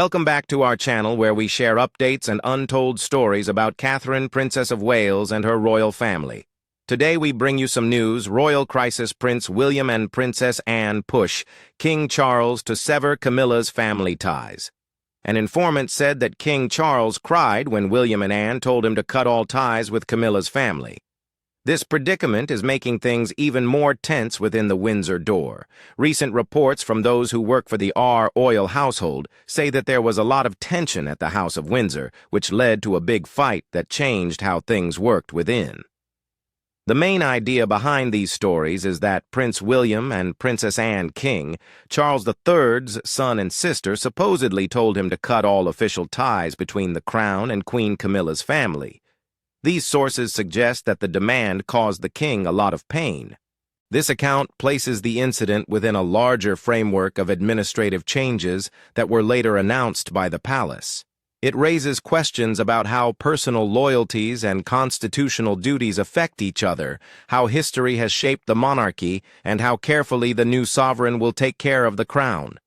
Welcome back to our channel where we share updates and untold stories about Catherine, Princess of Wales, and her royal family. Today we bring you some news. Royal crisis: Prince William and Princess Anne push King Charles to sever Camilla's family ties. An informant said that King Charles cried when William and Anne told him to cut all ties with Camilla's family. This predicament is making things even more tense within the Windsor door. Recent reports from those who work for the royal household say that there was a lot of tension at the House of Windsor, which led to a big fight that changed how things worked within. The main idea behind these stories is that Prince William and Princess Anne King, Charles III's son and sister, supposedly told him to cut all official ties between the Crown and Queen Camilla's family. These sources suggest that the demand caused the king a lot of pain. This account places the incident within a larger framework of administrative changes that were later announced by the palace. It raises questions about how personal loyalties and constitutional duties affect each other, how history has shaped the monarchy, and how carefully the new sovereign will take care of the crown.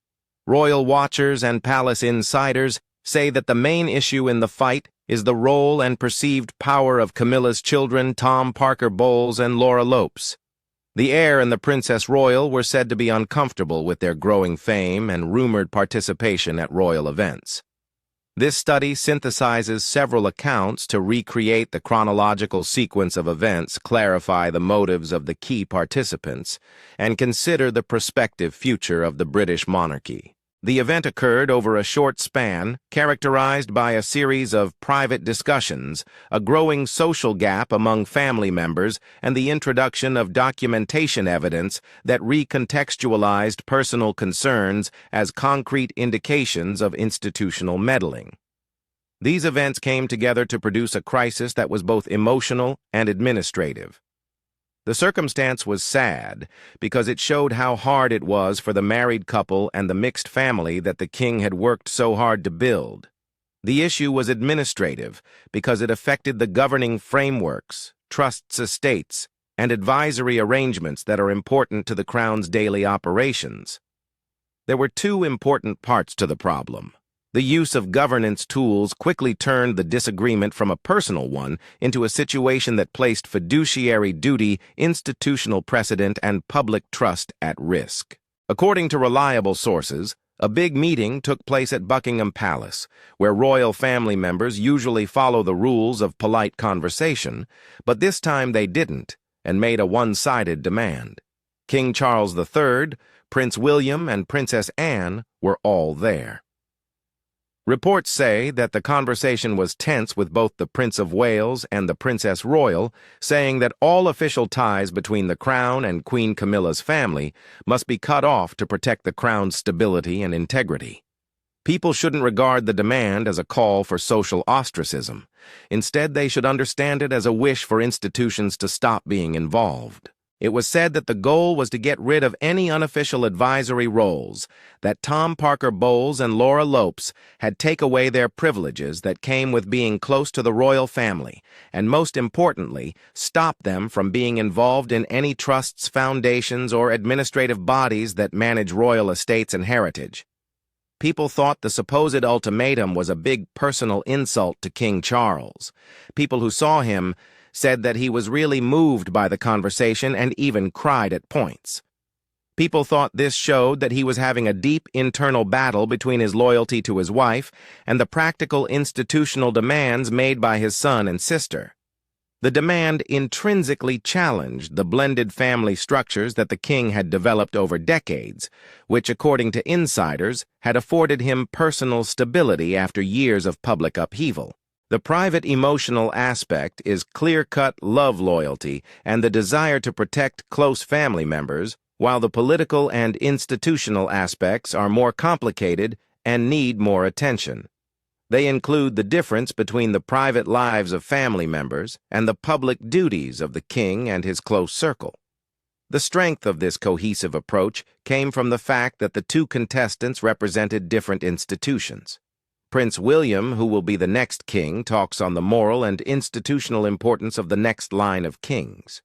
Royal watchers and palace insiders say that the main issue in the fight is the role and perceived power of Camilla's children, Tom Parker Bowles and Laura Lopes. The heir and the Princess Royal were said to be uncomfortable with their growing fame and rumored participation at royal events. This study synthesizes several accounts to recreate the chronological sequence of events, clarify the motives of the key participants, and consider the prospective future of the British monarchy. The event occurred over a short span, characterized by a series of private discussions, a growing social gap among family members, and the introduction of documentation evidence that recontextualized personal concerns as concrete indications of institutional meddling. These events came together to produce a crisis that was both emotional and administrative. The circumstance was sad because it showed how hard it was for the married couple and the mixed family that the king had worked so hard to build. The issue was administrative because it affected the governing frameworks, trusts, estates, and advisory arrangements that are important to the crown's daily operations. There were two important parts to the problem. The use of governance tools quickly turned the disagreement from a personal one into a situation that placed fiduciary duty, institutional precedent, and public trust at risk. According to reliable sources, a big meeting took place at Buckingham Palace, where royal family members usually follow the rules of polite conversation, but this time they didn't and made a one-sided demand. King Charles III, Prince William, and Princess Anne were all there. Reports say that the conversation was tense, with both the Prince of Wales and the Princess Royal saying that all official ties between the Crown and Queen Camilla's family must be cut off to protect the Crown's stability and integrity. People shouldn't regard the demand as a call for social ostracism. Instead, they should understand it as a wish for institutions to stop being involved. It was said that the goal was to get rid of any unofficial advisory roles, that Tom Parker Bowles and Laura Lopes had taken away their privileges that came with being close to the royal family, and most importantly, stop them from being involved in any trusts, foundations, or administrative bodies that manage royal estates and heritage. People thought the supposed ultimatum was a big personal insult to King Charles. People who saw him said that he was really moved by the conversation and even cried at points. People thought this showed that he was having a deep internal battle between his loyalty to his wife and the practical institutional demands made by his son and sister. The demand intrinsically challenged the blended family structures that the king had developed over decades, which, according to insiders, had afforded him personal stability after years of public upheaval. The private emotional aspect is clear-cut love loyalty and the desire to protect close family members, while the political and institutional aspects are more complicated and need more attention. They include the difference between the private lives of family members and the public duties of the king and his close circle. The strength of this cohesive approach came from the fact that the two contestants represented different institutions. Prince William, who will be the next king, talks on the moral and institutional importance of the next line of kings.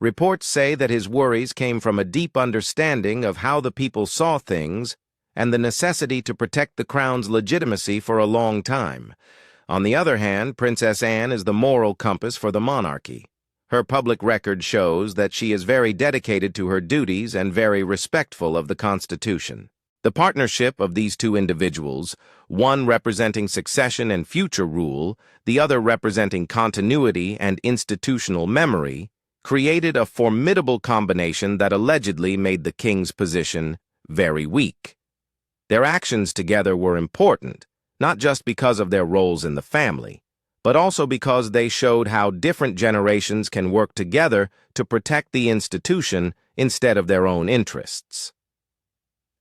Reports say that his worries came from a deep understanding of how the people saw things and the necessity to protect the crown's legitimacy for a long time. On the other hand, Princess Anne is the moral compass for the monarchy. Her public record shows that she is very dedicated to her duties and very respectful of the Constitution. The partnership of these two individuals, one representing succession and future rule, the other representing continuity and institutional memory, created a formidable combination that allegedly made the king's position very weak. Their actions together were important, not just because of their roles in the family, but also because they showed how different generations can work together to protect the institution instead of their own interests.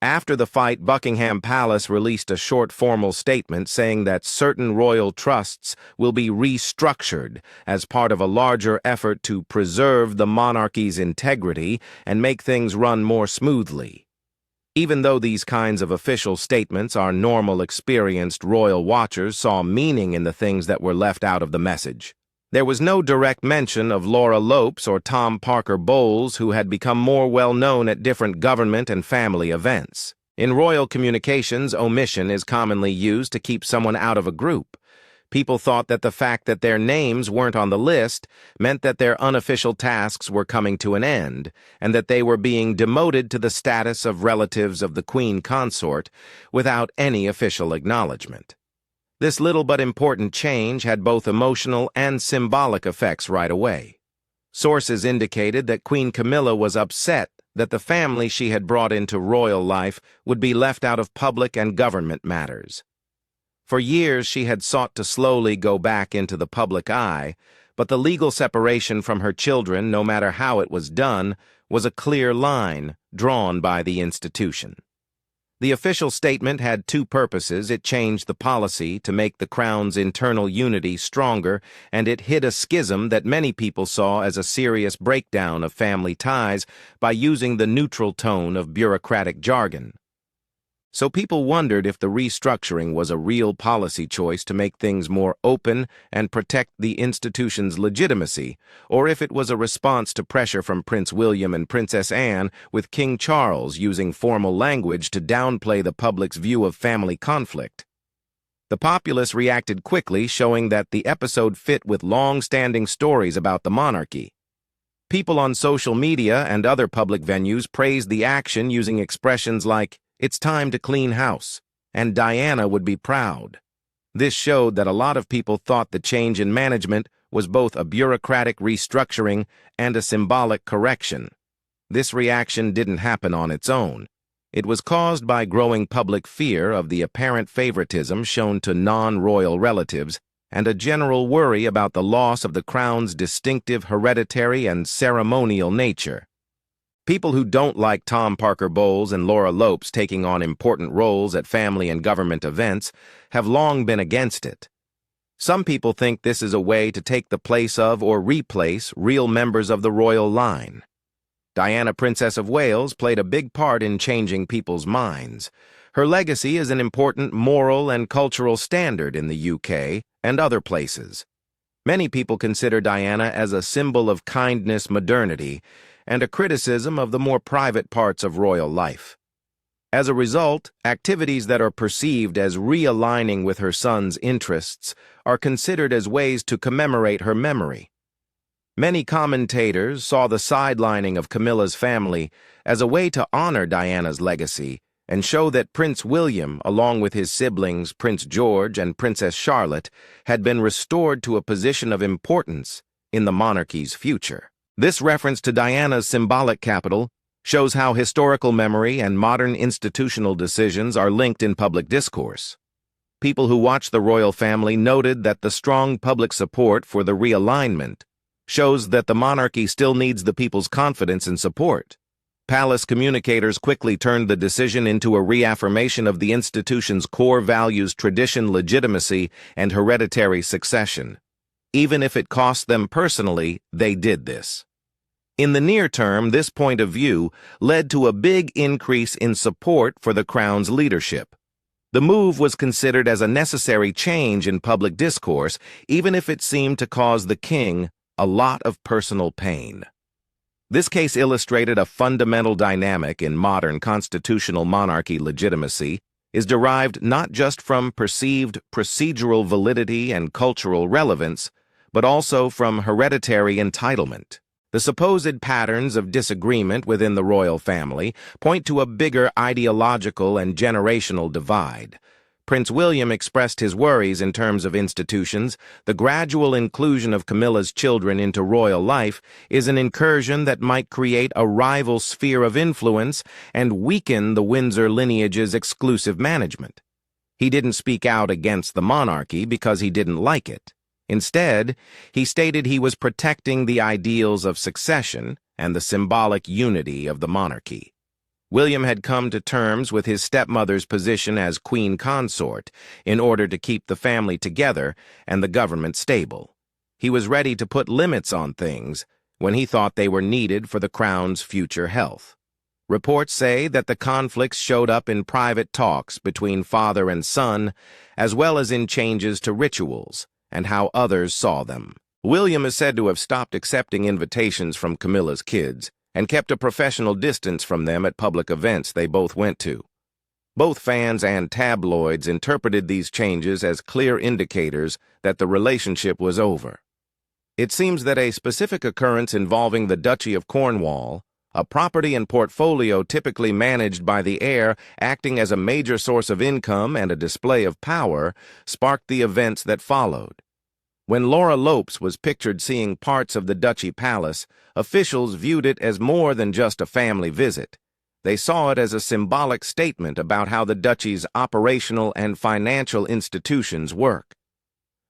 After the fight, Buckingham Palace released a short formal statement saying that certain royal trusts will be restructured as part of a larger effort to preserve the monarchy's integrity and make things run more smoothly. Even though these kinds of official statements, our normal, experienced royal watchers saw meaning in the things that were left out of the message. There was no direct mention of Laura Lopes or Tom Parker Bowles, who had become more well-known at different government and family events. In royal communications, omission is commonly used to keep someone out of a group. People thought that the fact that their names weren't on the list meant that their unofficial tasks were coming to an end, and that they were being demoted to the status of relatives of the Queen Consort without any official acknowledgement. This little but important change had both emotional and symbolic effects right away. Sources indicated that Queen Camilla was upset that the family she had brought into royal life would be left out of public and government matters. For years she had sought to slowly go back into the public eye, but the legal separation from her children, no matter how it was done, was a clear line drawn by the institution. The official statement had two purposes. It changed the policy to make the crown's internal unity stronger, and it hid a schism that many people saw as a serious breakdown of family ties by using the neutral tone of bureaucratic jargon. So people wondered if the restructuring was a real policy choice to make things more open and protect the institution's legitimacy, or if it was a response to pressure from Prince William and Princess Anne, with King Charles using formal language to downplay the public's view of family conflict. The populace reacted quickly, showing that the episode fit with long-standing stories about the monarchy. People on social media and other public venues praised the action using expressions like, "It's time to clean house," and "Diana would be proud." This showed that a lot of people thought the change in management was both a bureaucratic restructuring and a symbolic correction. This reaction didn't happen on its own. It was caused by growing public fear of the apparent favoritism shown to non-royal relatives and a general worry about the loss of the crown's distinctive hereditary and ceremonial nature. People who don't like Tom Parker Bowles and Laura Lopes taking on important roles at family and government events have long been against it. Some people think this is a way to take the place of or replace real members of the royal line. Diana, Princess of Wales, played a big part in changing people's minds. Her legacy is an important moral and cultural standard in the UK and other places. Many people consider Diana as a symbol of kindness, modernity, and a criticism of the more private parts of royal life. As a result, activities that are perceived as realigning with her son's interests are considered as ways to commemorate her memory. Many commentators saw the sidelining of Camilla's family as a way to honor Diana's legacy and show that Prince William, along with his siblings Prince George and Princess Charlotte, had been restored to a position of importance in the monarchy's future. This reference to Diana's symbolic capital shows how historical memory and modern institutional decisions are linked in public discourse. People who watched the royal family noted that the strong public support for the realignment shows that the monarchy still needs the people's confidence and support. Palace communicators quickly turned the decision into a reaffirmation of the institution's core values: tradition, legitimacy, and hereditary succession. Even if it cost them personally, they did this. In the near term, this point of view led to a big increase in support for the crown's leadership. The move was considered as a necessary change in public discourse, even if it seemed to cause the king a lot of personal pain. This case illustrated a fundamental dynamic in modern constitutional monarchy legitimacy is derived not just from perceived procedural validity and cultural relevance, but also from hereditary entitlement. The supposed patterns of disagreement within the royal family point to a bigger ideological and generational divide. Prince William expressed his worries in terms of institutions. The gradual inclusion of Camilla's children into royal life is an incursion that might create a rival sphere of influence and weaken the Windsor lineage's exclusive management. He didn't speak out against the monarchy because he didn't like it. Instead, he stated he was protecting the ideals of succession and the symbolic unity of the monarchy. William had come to terms with his stepmother's position as queen consort in order to keep the family together and the government stable. He was ready to put limits on things when he thought they were needed for the crown's future health. Reports say that the conflicts showed up in private talks between father and son, as well as in changes to rituals and how others saw them. William is said to have stopped accepting invitations from Camilla's kids and kept a professional distance from them at public events they both went to. Both fans and tabloids interpreted these changes as clear indicators that the relationship was over. It seems that a specific occurrence involving the Duchy of Cornwall, a property and portfolio typically managed by the heir acting as a major source of income and a display of power, sparked the events that followed. When Laura Lopes was pictured seeing parts of the Duchy Palace, officials viewed it as more than just a family visit. They saw it as a symbolic statement about how the Duchy's operational and financial institutions work.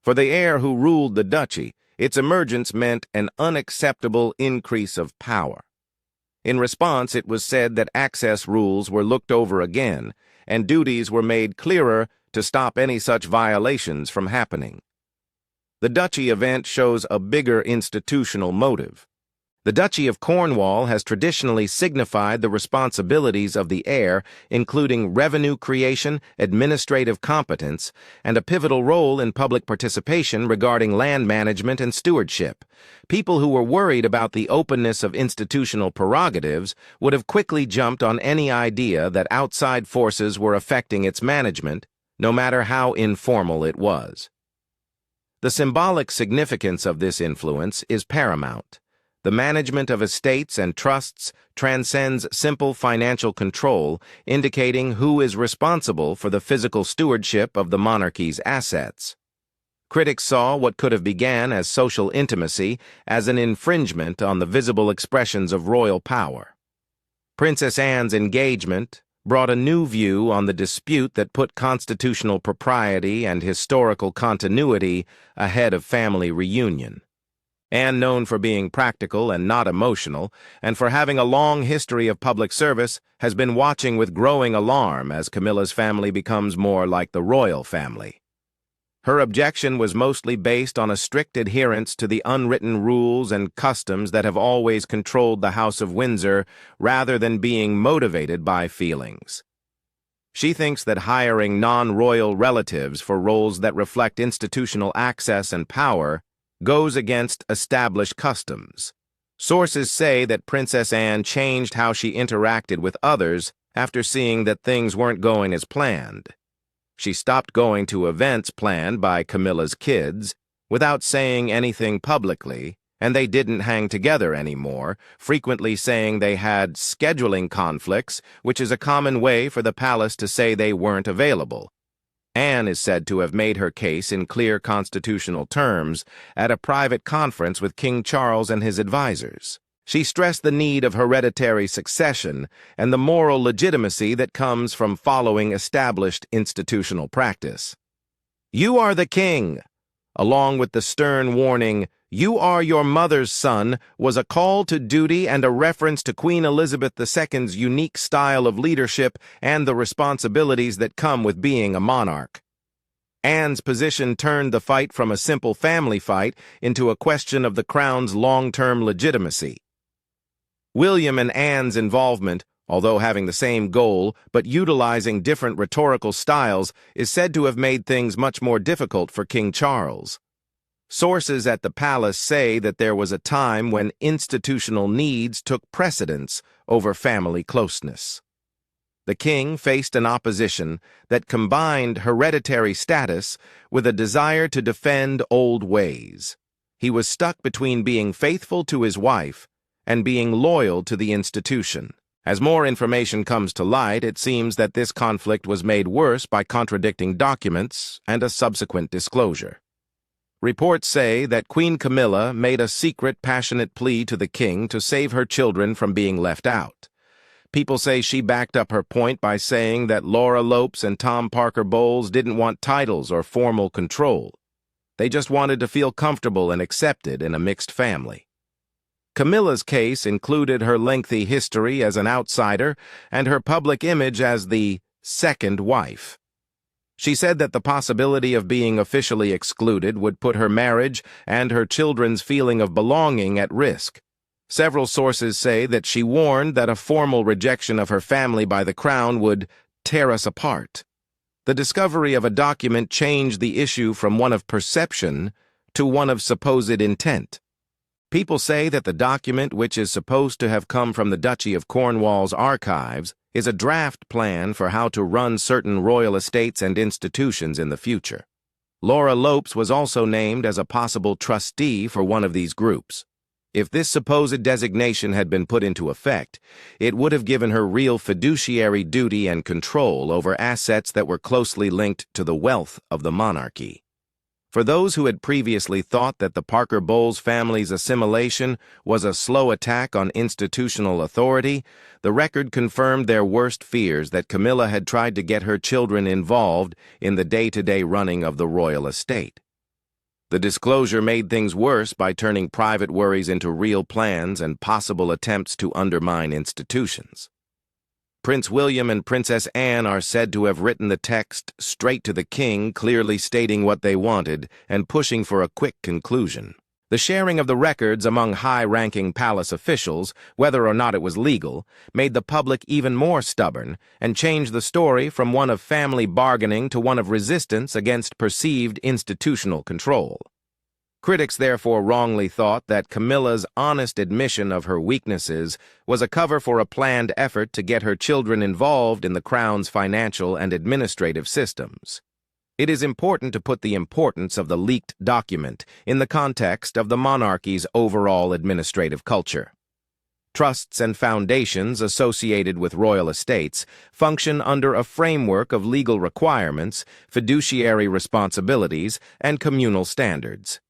For the heir who ruled the Duchy, its emergence meant an unacceptable increase of power. In response, it was said that access rules were looked over again, and duties were made clearer to stop any such violations from happening. The Duchy event shows a bigger institutional motive. The Duchy of Cornwall has traditionally signified the responsibilities of the heir, including revenue creation, administrative competence, and a pivotal role in public participation regarding land management and stewardship. People who were worried about the openness of institutional prerogatives would have quickly jumped on any idea that outside forces were affecting its management, no matter how informal it was. The symbolic significance of this influence is paramount. The management of estates and trusts transcends simple financial control, indicating who is responsible for the physical stewardship of the monarchy's assets. Critics saw what could have begun as social intimacy as an infringement on the visible expressions of royal power. Princess Anne's engagement brought a new view on the dispute that put constitutional propriety and historical continuity ahead of family reunion. Anne, known for being practical and not emotional, and for having a long history of public service, has been watching with growing alarm as Camilla's family becomes more like the royal family. Her objection was mostly based on a strict adherence to the unwritten rules and customs that have always controlled the House of Windsor, rather than being motivated by feelings. She thinks that hiring non-royal relatives for roles that reflect institutional access and power goes against established customs. Sources say that Princess Anne changed how she interacted with others after seeing that things weren't going as planned. She stopped going to events planned by Camilla's kids without saying anything publicly, and they didn't hang together anymore, frequently saying they had scheduling conflicts, which is a common way for the palace to say they weren't available. Anne is said to have made her case in clear constitutional terms at a private conference with King Charles and his advisors. She stressed the need of hereditary succession and the moral legitimacy that comes from following established institutional practice. "You are the king," along with the stern warning, "You are your mother's son," was a call to duty and a reference to Queen Elizabeth II's unique style of leadership and the responsibilities that come with being a monarch. Anne's position turned the fight from a simple family fight into a question of the crown's long-term legitimacy. William and Anne's involvement, although having the same goal but utilizing different rhetorical styles, is said to have made things much more difficult for King Charles. Sources at the palace say that there was a time when institutional needs took precedence over family closeness. The king faced an opposition that combined hereditary status with a desire to defend old ways. He was stuck between being faithful to his wife and being loyal to the institution. As more information comes to light, it seems that this conflict was made worse by contradicting documents and a subsequent disclosure. Reports say that Queen Camilla made a secret, passionate plea to the king to save her children from being left out. People say she backed up her point by saying that Laura Lopes and Tom Parker Bowles didn't want titles or formal control. They just wanted to feel comfortable and accepted in a mixed family. Camilla's case included her lengthy history as an outsider and her public image as the second wife. She said that the possibility of being officially excluded would put her marriage and her children's feeling of belonging at risk. Several sources say that she warned that a formal rejection of her family by the crown would tear us apart. The discovery of a document changed the issue from one of perception to one of supposed intent. People say that the document, which is supposed to have come from the Duchy of Cornwall's archives, is a draft plan for how to run certain royal estates and institutions in the future. Laura Lopes was also named as a possible trustee for one of these groups. If this supposed designation had been put into effect, it would have given her real fiduciary duty and control over assets that were closely linked to the wealth of the monarchy. For those who had previously thought that the Parker Bowles family's assimilation was a slow attack on institutional authority, the record confirmed their worst fears that Camilla had tried to get her children involved in the day-to-day running of the royal estate. The disclosure made things worse by turning private worries into real plans and possible attempts to undermine institutions. Prince William and Princess Anne are said to have written the text straight to the king, clearly stating what they wanted and pushing for a quick conclusion. The sharing of the records among high-ranking palace officials, whether or not it was legal, made the public even more stubborn and changed the story from one of family bargaining to one of resistance against perceived institutional control. Critics therefore wrongly thought that Camilla's honest admission of her weaknesses was a cover for a planned effort to get her children involved in the crown's financial and administrative systems. It is important to put the importance of the leaked document in the context of the monarchy's overall administrative culture. Trusts and foundations associated with royal estates function under a framework of legal requirements, fiduciary responsibilities, and communal standards.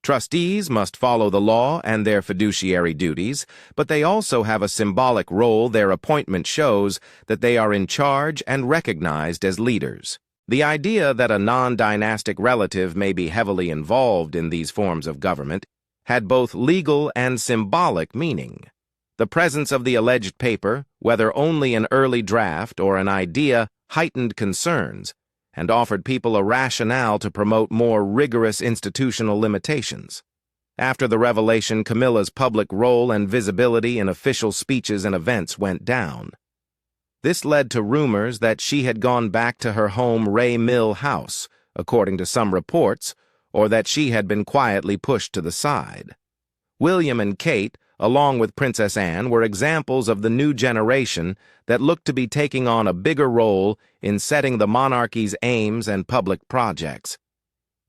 Trustees must follow the law and their fiduciary duties, but they also have a symbolic role. Their appointment shows that they are in charge and recognized as leaders. The idea that a non-dynastic relative may be heavily involved in these forms of government had both legal and symbolic meaning. The presence of the alleged paper, whether only an early draft or an idea, heightened concerns and offered people a rationale to promote more rigorous institutional limitations. After the revelation, Camilla's public role and visibility in official speeches and events went down. This led to rumors that she had gone back to her home Ray Mill house, according to some reports, or that she had been quietly pushed to the side. William and Kate, along with Princess Anne, were examples of the new generation that looked to be taking on a bigger role in setting the monarchy's aims and public projects.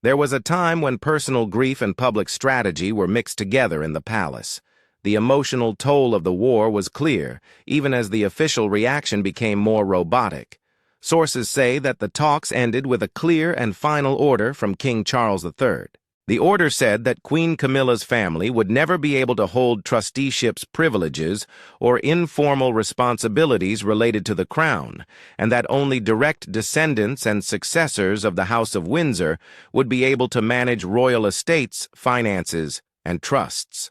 There was a time when personal grief and public strategy were mixed together in the palace. The emotional toll of the war was clear, even as the official reaction became more robotic. Sources say that the talks ended with a clear and final order from King Charles III. The order said that Queen Camilla's family would never be able to hold trusteeship's privileges or informal responsibilities related to the crown, and that only direct descendants and successors of the House of Windsor would be able to manage royal estates, finances, and trusts.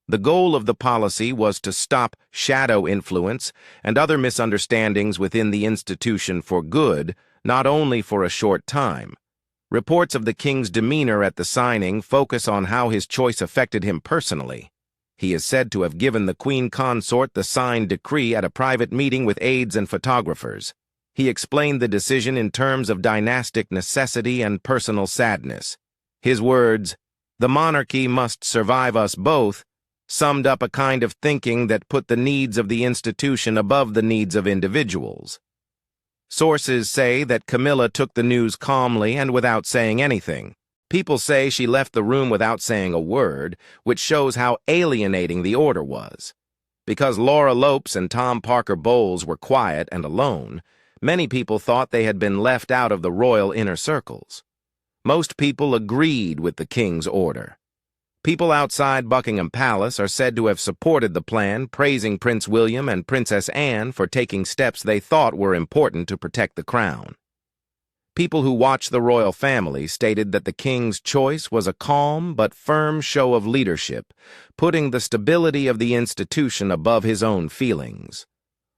The goal of the policy was to stop shadow influence and other misunderstandings within the institution for good, not only for a short time. Reports of the king's demeanor at the signing focus on how his choice affected him personally. He is said to have given the queen consort the signed decree at a private meeting with aides and photographers. He explained the decision in terms of dynastic necessity and personal sadness. His words, The monarchy must survive us both summed up a kind of thinking that put the needs of the institution above the needs of individuals. Sources say that Camilla took the news calmly and without saying anything. People say she left the room without saying a word, which shows how alienating the order was. Because Laura Lopes and Tom Parker Bowles were quiet and alone, many people thought they had been left out of the royal inner circles. Most people agreed with the king's order. People outside Buckingham Palace are said to have supported the plan, praising Prince William and Princess Anne for taking steps they thought were important to protect the crown. People who watched the royal family stated that the king's choice was a calm but firm show of leadership, putting the stability of the institution above his own feelings.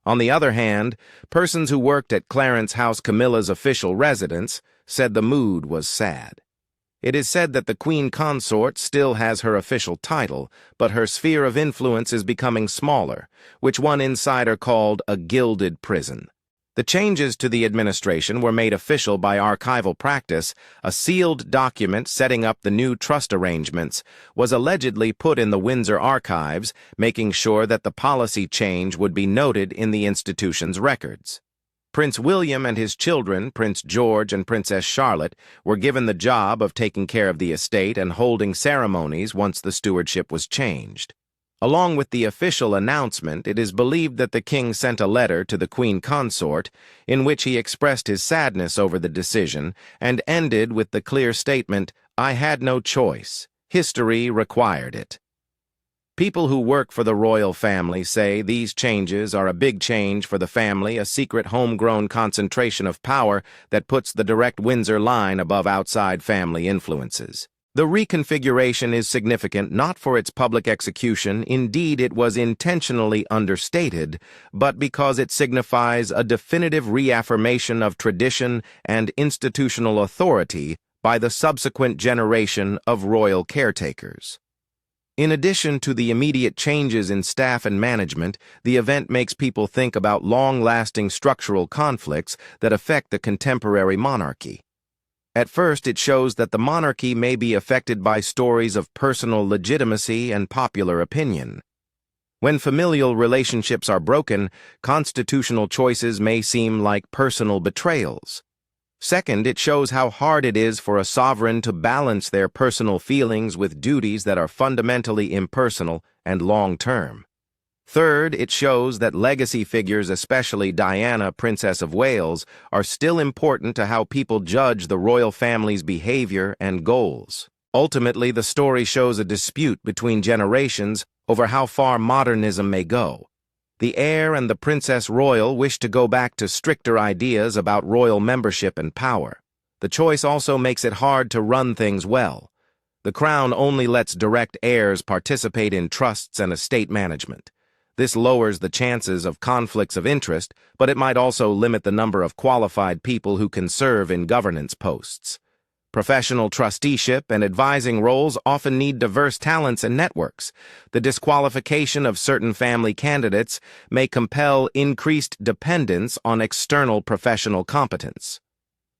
On the other hand, persons who worked at Clarence House Camilla's official residence said the mood was sad. It is said that the Queen Consort still has her official title, but her sphere of influence is becoming smaller, which one insider called a gilded prison. The changes to the administration were made official by archival practice. A sealed document setting up the new trust arrangements was allegedly put in the Windsor archives, making sure that the policy change would be noted in the institution's records. Prince William and his children, Prince George and Princess Charlotte, were given the job of taking care of the estate and holding ceremonies once the stewardship was changed. Along with the official announcement, it is believed that the king sent a letter to the Queen Consort in which he expressed his sadness over the decision and ended with the clear statement, "I had no choice. History required it." People who work for the royal family say these changes are a big change for the family, a secret homegrown concentration of power that puts the direct Windsor line above outside family influences. The reconfiguration is significant not for its public execution, indeed it was intentionally understated, but because it signifies a definitive reaffirmation of tradition and institutional authority by the subsequent generation of royal caretakers. In addition to the immediate changes in staff and management, the event makes people think about long-lasting structural conflicts that affect the contemporary monarchy. At first, it shows that the monarchy may be affected by stories of personal legitimacy and popular opinion. When familial relationships are broken, constitutional choices may seem like personal betrayals. Second, it shows how hard it is for a sovereign to balance their personal feelings with duties that are fundamentally impersonal and long-term. Third, it shows that legacy figures, especially Diana, Princess of Wales, are still important to how people judge the royal family's behavior and goals. Ultimately, the story shows a dispute between generations over how far modernism may go. The heir and the Princess Royal wish to go back to stricter ideas about royal membership and power. The choice also makes it hard to run things well. The crown only lets direct heirs participate in trusts and estate management. This lowers the chances of conflicts of interest, but it might also limit the number of qualified people who can serve in governance posts. Professional trusteeship and advising roles often need diverse talents and networks. The disqualification of certain family candidates may compel increased dependence on external professional competence.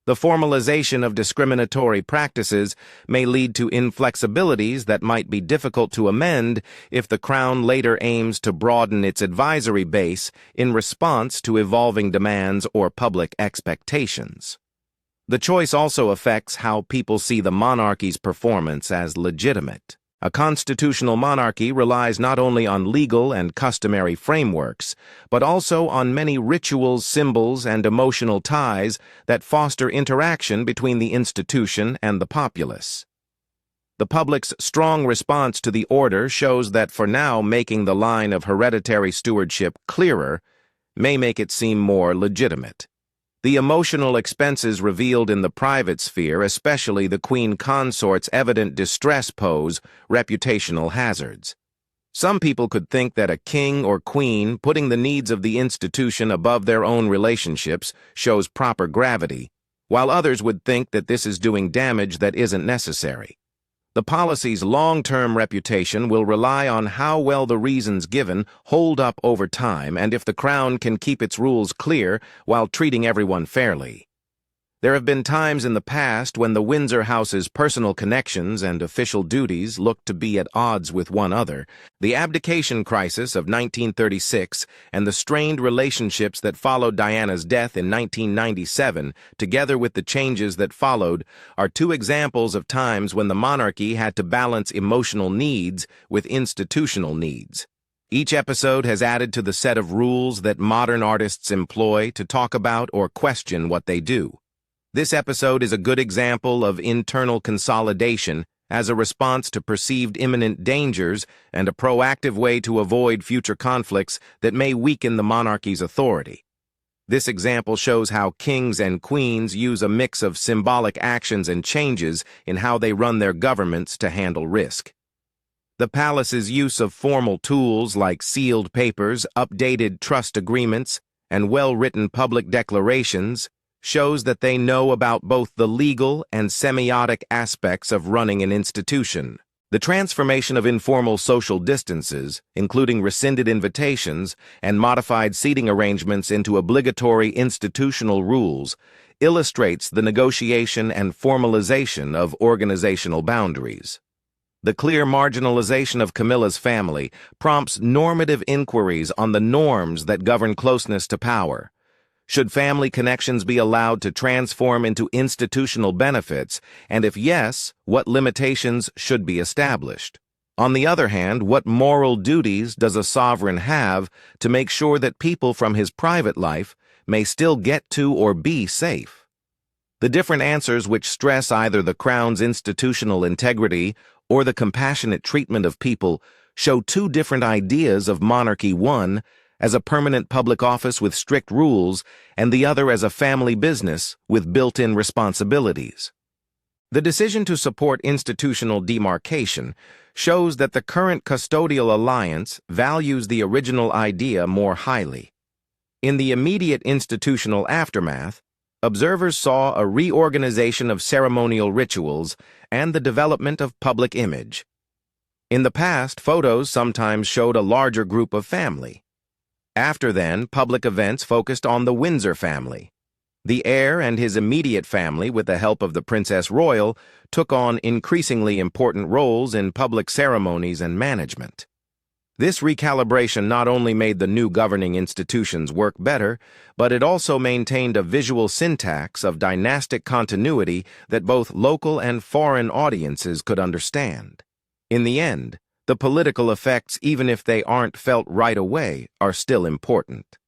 The formalization of discriminatory practices may lead to inflexibilities that might be difficult to amend if the Crown later aims to broaden its advisory base in response to evolving demands or public expectations. The choice also affects how people see the monarchy's performance as legitimate. A constitutional monarchy relies not only on legal and customary frameworks, but also on many rituals, symbols, and emotional ties that foster interaction between the institution and the populace. The public's strong response to the order shows that for now making the line of hereditary stewardship clearer may make it seem more legitimate. The emotional expenses revealed in the private sphere, especially the Queen Consort's evident distress, pose reputational hazards. Some people could think that a king or queen putting the needs of the institution above their own relationships shows proper gravity, while others would think that this is doing damage that isn't necessary. The policy's long-term reputation will rely on how well the reasons given hold up over time and if the Crown can keep its rules clear while treating everyone fairly. There have been times in the past when the Windsor House's personal connections and official duties looked to be at odds with one another. The abdication crisis of 1936 and the strained relationships that followed Diana's death in 1997, together with the changes that followed, are two examples of times when the monarchy had to balance emotional needs with institutional needs. Each episode has added to the set of rules that modern artists employ to talk about or question what they do. This episode is a good example of internal consolidation as a response to perceived imminent dangers and a proactive way to avoid future conflicts that may weaken the monarchy's authority. This example shows how kings and queens use a mix of symbolic actions and changes in how they run their governments to handle risk. The palace's use of formal tools like sealed papers, updated trust agreements, and well-written public declarations shows that they know about both the legal and semiotic aspects of running an institution. The transformation of informal social distances, including rescinded invitations and modified seating arrangements into obligatory institutional rules, illustrates the negotiation and formalization of organizational boundaries. The clear marginalization of Camilla's family prompts normative inquiries on the norms that govern closeness to power. Should family connections be allowed to transform into institutional benefits, and if yes, what limitations should be established? On the other hand, what moral duties does a sovereign have to make sure that people from his private life may still get to or be safe? The different answers which stress either the crown's institutional integrity or the compassionate treatment of people show two different ideas of monarchy: one as a permanent public office with strict rules, and the other as a family business with built-in responsibilities. The decision to support institutional demarcation shows that the current custodial alliance values the original idea more highly. In the immediate institutional aftermath, observers saw a reorganization of ceremonial rituals and the development of public image. In the past, photos sometimes showed a larger group of family. After then, public events focused on the Windsor family. The heir and his immediate family, with the help of the Princess Royal, took on increasingly important roles in public ceremonies and management. This recalibration not only made the new governing institutions work better, but it also maintained a visual syntax of dynastic continuity that both local and foreign audiences could understand. In the end, the political effects, even if they aren't felt right away, are still important.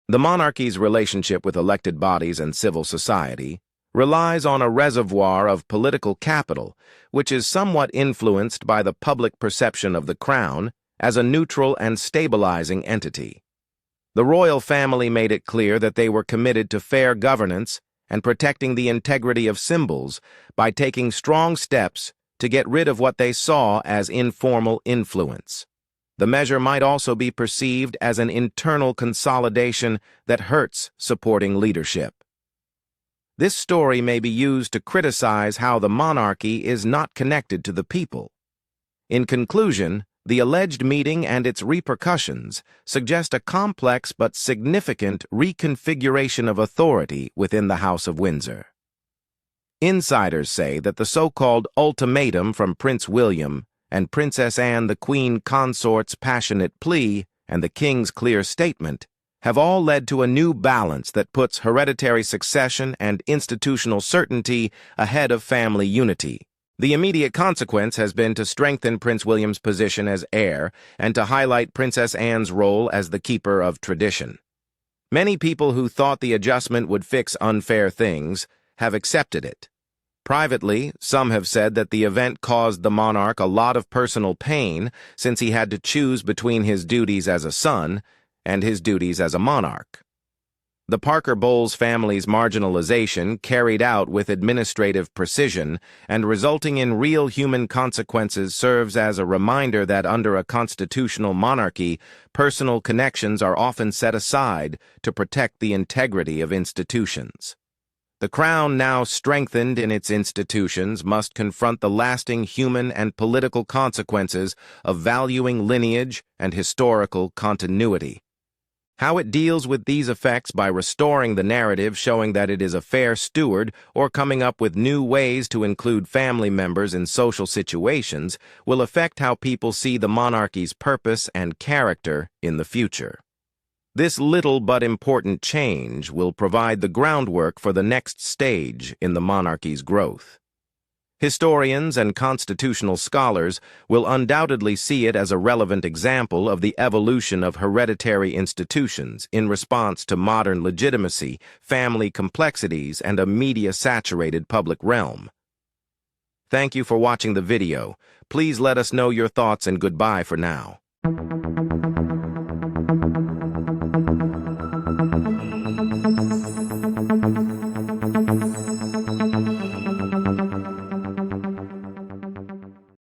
The monarchy's relationship with elected bodies and civil society relies on a reservoir of political capital, which is somewhat influenced by the public perception of the crown as a neutral and stabilizing entity. The royal family made it clear that they were committed to fair governance and protecting the integrity of symbols by taking strong steps to get rid of what they saw as informal influence. The measure might also be perceived as an internal consolidation that hurts supporting leadership. This story may be used to criticize how the monarchy is not connected to the people. In conclusion, the alleged meeting and its repercussions suggest a complex but significant reconfiguration of authority within the House of Windsor. Insiders say that the so-called ultimatum from Prince William and Princess Anne the Queen Consort's passionate plea and the King's clear statement have all led to a new balance that puts hereditary succession and institutional certainty ahead of family unity. The immediate consequence has been to strengthen Prince William's position as heir and to highlight Princess Anne's role as the keeper of tradition. Many people who thought the adjustment would fix unfair things have accepted it. Privately, some have said that the event caused the monarch a lot of personal pain since he had to choose between his duties as a son and his duties as a monarch. The Parker Bowles family's marginalization, carried out with administrative precision and resulting in real human consequences, serves as a reminder that under a constitutional monarchy, personal connections are often set aside to protect the integrity of institutions. The Crown, now strengthened in its institutions, must confront the lasting human and political consequences of valuing lineage and historical continuity. How it deals with these effects by restoring the narrative, showing that it is a fair steward, or coming up with new ways to include family members in social situations, will affect how people see the monarchy's purpose and character in the future. This little but important change will provide the groundwork for the next stage in the monarchy's growth. Historians and constitutional scholars will undoubtedly see it as a relevant example of the evolution of hereditary institutions in response to modern legitimacy, family complexities, and a media-saturated public realm. Thank you for watching the video. Please let us know your thoughts and goodbye for now.